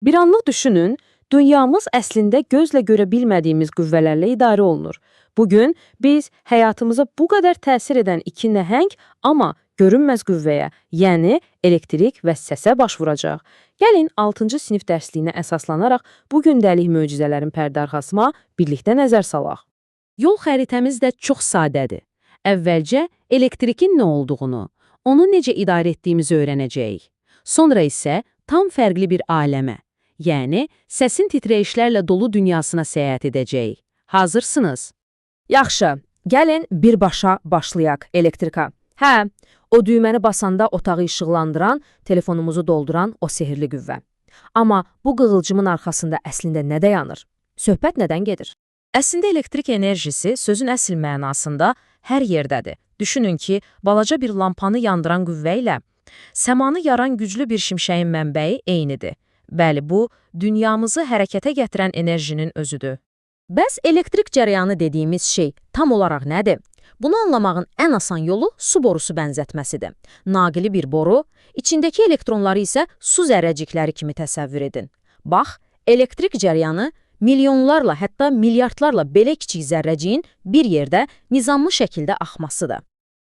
Bir anlıq düşünün, dünyamız əslində gözlə görə bilmədiyimiz qüvvələrlə idarə olunur. Bugün biz həyatımıza bu qədər təsir edən iki nəhəng, amma görünməz qüvvəyə, yəni elektrik və səsə baş vuracaq. Gəlin 6-cı sinif dərsliyinə əsaslanaraq bu gündəlik möcüzələrin pərdə arxasına birlikdə nəzər salaq. Yol xəritəmiz də çox sadədir. Əvvəlcə elektrikin nə olduğunu, onu necə idarə etdiyimizi öyrənəcəyik. Sonra isə tam fərqli bir aləmə, yəni səsin titrəyişlərlə dolu dünyasına səyahət edəcəyik. Hazırsınız? Yaxşı, gəlin birbaşa başlayaq elektrika. Hə, o düyməni basanda otağı işıqlandıran, telefonumuzu dolduran o sehirli qüvvə. Amma bu qığılcımın arxasında əslində nə dayanır? Söhbət nədən gedir? Əslində elektrik enerjisi sözün əsl mənasında hər yerdədir. Düşünün ki, balaca bir lampanı yandıran qüvvə ilə səmanı yaran güclü bir şimşəyin mənbəyi eynidir. Bəli, bu, dünyamızı hərəkətə gətirən enerjinin özüdür. Bəs elektrik cərəyanı dediyimiz şey tam olaraq nədir? Bunu anlamağın ən asan yolu su borusu bənzətməsidir. Naqili bir boru, içindəki elektronları isə su zərrəcikləri kimi təsəvvür edin. Bax, elektrik cərəyanı milyonlarla, hətta milyardlarla belə kiçik zərrəciyin bir yerdə nizamlı şəkildə axmasıdır.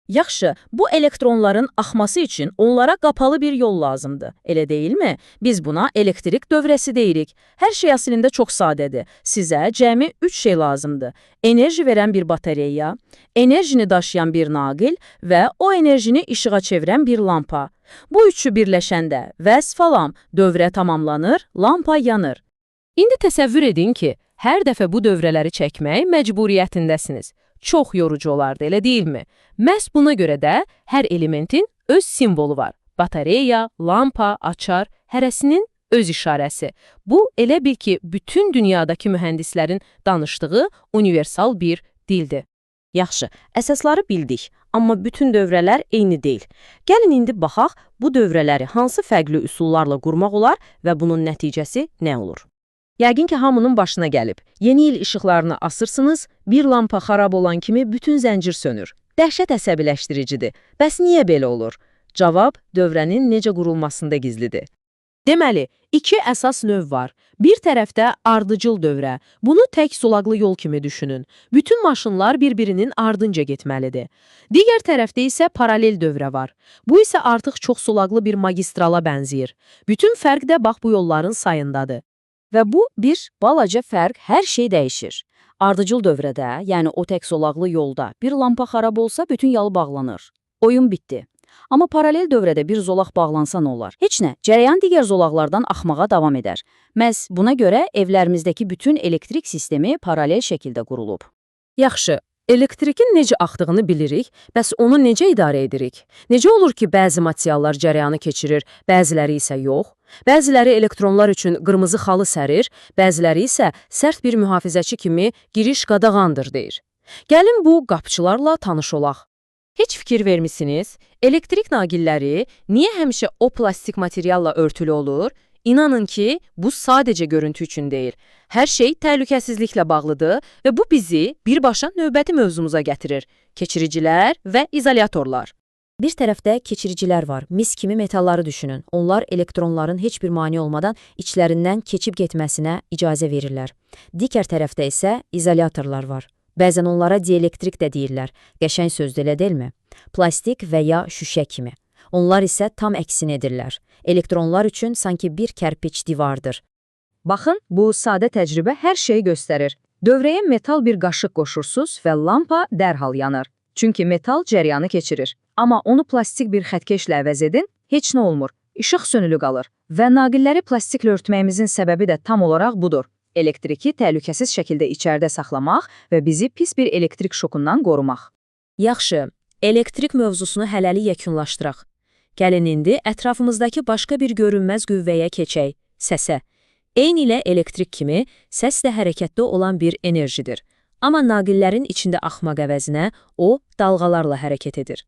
Yaxşı, bu elektronların axması üçün onlara qapalı bir yol lazımdır, elə deyilmi? Biz buna elektrik dövrəsi deyirik. Hər şey əslində çox sadədir. Sizə cəmi 3 şey lazımdır. Enerji verən bir batareya, enerjini daşıyan bir naqil və o enerjini işığa çevirən bir lampa. Bu üçü birləşəndə vəsfalam, dövrə tamamlanır, lampa yanır. İndi təsəvvür edin ki, hər dəfə bu dövrələri çəkmək məcburiyyətindəsiniz. Çox yorucu olardı, elə deyilmi? Məhz buna görə də hər elementin öz simvolu var. Batareya, lampa, açar, hərəsinin öz işarəsi. Bu, elə bil ki, bütün dünyadakı mühəndislərin danışdığı universal bir dildir. Yaxşı, əsasları bildik, amma bütün dövrələr eyni deyil. Gəlin indi baxaq, bu dövrələri hansı fərqli üsullarla qurmaq olar və bunun nəticəsi nə olur? Yəqin ki, hamının başına gəlib. Yeni il işıqlarını asırsınız, bir lampa xarab olan kimi bütün zəncir sönür. Dəhşət əsəbiləşdiricidir. Bəs niyə belə olur? Cavab, dövrənin necə qurulmasında gizlidir. Deməli, iki əsas növ var. Bir tərəfdə ardıcıl dövrə. Bunu tək sulaqlı yol kimi düşünün. Bütün maşınlar bir-birinin ardınca getməlidir. Digər tərəfdə isə paralel dövrə var. Bu isə artıq çox sulaqlı bir magistrala bənzəyir. Bütün fərq də bax bu yolların sayındadır. Və bu bir balaca fərq hər şey dəyişir. Ardıcıl dövrədə, yəni o tək solaqlı yolda bir lampa xarab olsa bütün yalı bağlanır. Oyun bitdi. Amma paralel dövrədə bir zolaq bağlansa nə olar? Heç nə, cərəyan digər zolaqlardan axmağa davam edər. Məhz buna görə evlərimizdəki bütün elektrik sistemi paralel şəkildə qurulub. Yaxşı. Elektrikin necə axdığını bilirik, bəs onu necə idarə edirik? Necə olur ki, bəzi materiallar cərəyanı keçirir, bəziləri isə yox? Bəziləri elektronlar üçün qırmızı xalı sərir, bəziləri isə sərt bir mühafizəçi kimi giriş qadağandır deyir. Gəlin bu qapçılarla tanış olaq. Heç fikir vermisiniz? Elektrik naqilləri niyə həmişə o plastik materialla örtülü olur? İnanın ki, bu sadəcə görüntü üçün deyil. Hər şey təhlükəsizliklə bağlıdır və bu bizi birbaşa növbəti mövzumuza gətirir. Keçiricilər və izolyatorlar. Bir tərəfdə keçiricilər var. Mis kimi metalları düşünün. Onlar elektronların heç bir mane olmadan içlərindən keçib getməsinə icazə verirlər. Digər tərəfdə isə izolyatorlar var. Bəzən onlara dielektrik də deyirlər. Qəşəng sözdür, elə deyilmi? Plastik və ya şüşə kimi. Onlar isə tam əksini edirlər. Elektronlar üçün sanki bir kərpiç divardır. Baxın, bu sadə təcrübə hər şeyi göstərir. Dövrəyə metal bir qaşıq qoşursunuz və lampa dərhal yanır. Çünki metal cərəyanı keçirir. Amma onu plastik bir xətkeşlə əvəz edin, heç nə olmur. İşıq sönülü qalır. Və naqilləri plastiklə örtməyimizin səbəbi də tam olaraq budur. Elektriki təhlükəsiz şəkildə içəridə saxlamaq və bizi pis bir elektrik şokundan qorumaq. Yaxşı, elektrik mövzusunu hələlik yekunlaşdıraq. Gəlin indi ətrafımızdakı başqa bir görünməz qüvvəyə keçək, səsə. Eyni ilə elektrik kimi, səs də hərəkətdə olan bir enerjidir. Amma naqillərin içində axmaq əvəzinə o dalğalarla hərəkət edir.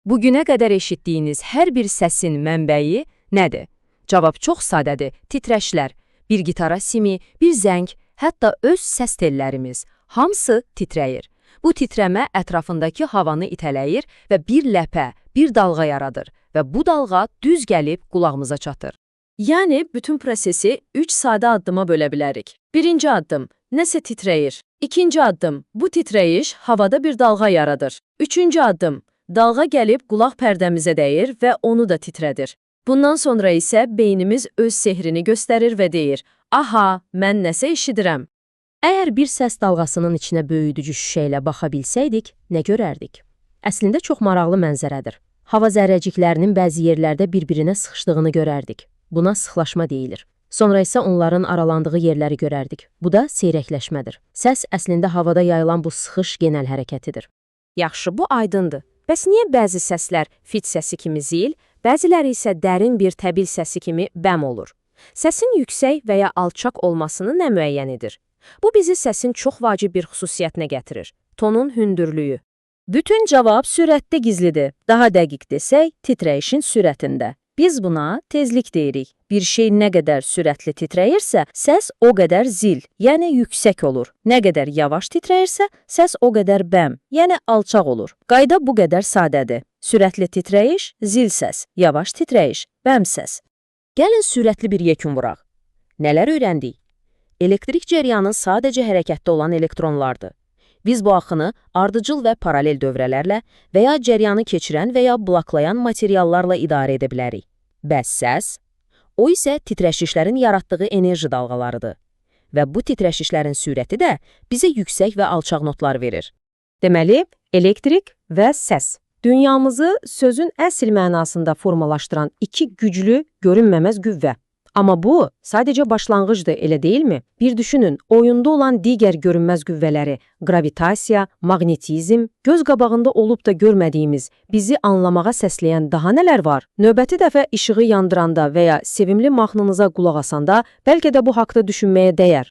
Bugünə qədər eşitdiyiniz hər bir səsin mənbəyi nədir? Cavab çox sadədir, titrəşlər. Bir gitara simi, bir zəng, hətta öz səs tellərimiz, hamısı titrəyir. Bu titrəmə ətrafındakı havanı itələyir və bir ləpə, bir dalğa yaradır və bu dalğa düz gəlib qulağımıza çatır. Yəni, bütün prosesi 3 sadə addıma bölə bilərik. Birinci addım, nəsə titrəyir. İkinci addım, bu titrəyiş havada bir dalğa yaradır. Üçüncü addım, dalğa gəlib qulaq pərdəmizə dəyir və onu da titrədir. Bundan sonra isə beynimiz öz sehrini göstərir və deyir, aha, mən nəsə eşidirəm. Əgər bir səs dalğasının içinə böyüdücü şüşə ilə baxa bilsəydik, nə görərdik? Əslində çox maraqlı mənzərədir. Hava zərrəciklərinin bəzi yerlərdə bir-birinə sıxışdığını görərdik. Buna sıxlaşma deyilir. Sonra isə onların aralandığı yerləri görərdik. Bu da seyrəkləşmədir. Səs əslində havada yayılan bu sıxış genəl hərəkətidir. Yaxşı, bu aydındır. Bəs niyə bəzi səslər fit səsi kimi zil, bəziləri isə dərin bir təbil səsi kimi bəm olur? Səsin yüksək və ya alçaq olmasını nə müəyyən edir? Bu bizi səsin çox vacib bir xüsusiyyətinə gətirir. Tonun hündürlüyü. Bütün cavab sürətdə gizlidir. Daha dəqiq desək, titrəyişin sürətində. Biz buna tezlik deyirik. Bir şey nə qədər sürətli titrəyirsə, səs o qədər zil, yəni yüksək olur. Nə qədər yavaş titrəyirsə, səs o qədər bəm, yəni alçaq olur. Qayda bu qədər sadədir. Sürətli titrəyiş, zil səs, yavaş titrəyiş, bəm səs. Gəlin sürətli bir yekun vuraq. Nələr öyrəndik? Elektrik cəryanı sadəcə hərəkətdə olan elektronlardır. Biz bu axını ardıcıl və paralel dövrələrlə və ya cəryanı keçirən və ya bloklayan materiallarla idarə edə bilərik. Bəs səs? O isə titrəşişlərin yaratdığı enerji dalğalarıdır. Və bu titrəşişlərin sürəti də bizə yüksək və alçaq notlar verir. Deməli, elektrik və səs. Dünyamızı sözün əsl mənasında formalaşdıran iki güclü, görünməməz qüvvə. Amma bu sadəcə başlanğıcdır, elə deyilmi? Bir düşünün, oyunda olan digər görünməz qüvvələri, gravitasiya, maqnetizm, göz qabağında olub da görmədiyimiz, bizi anlamağa səsləyən daha nələr var? Növbəti dəfə işığı yandıranda və ya sevimli mahnınıza qulaq asanda bəlkə də bu haqda düşünməyə dəyər.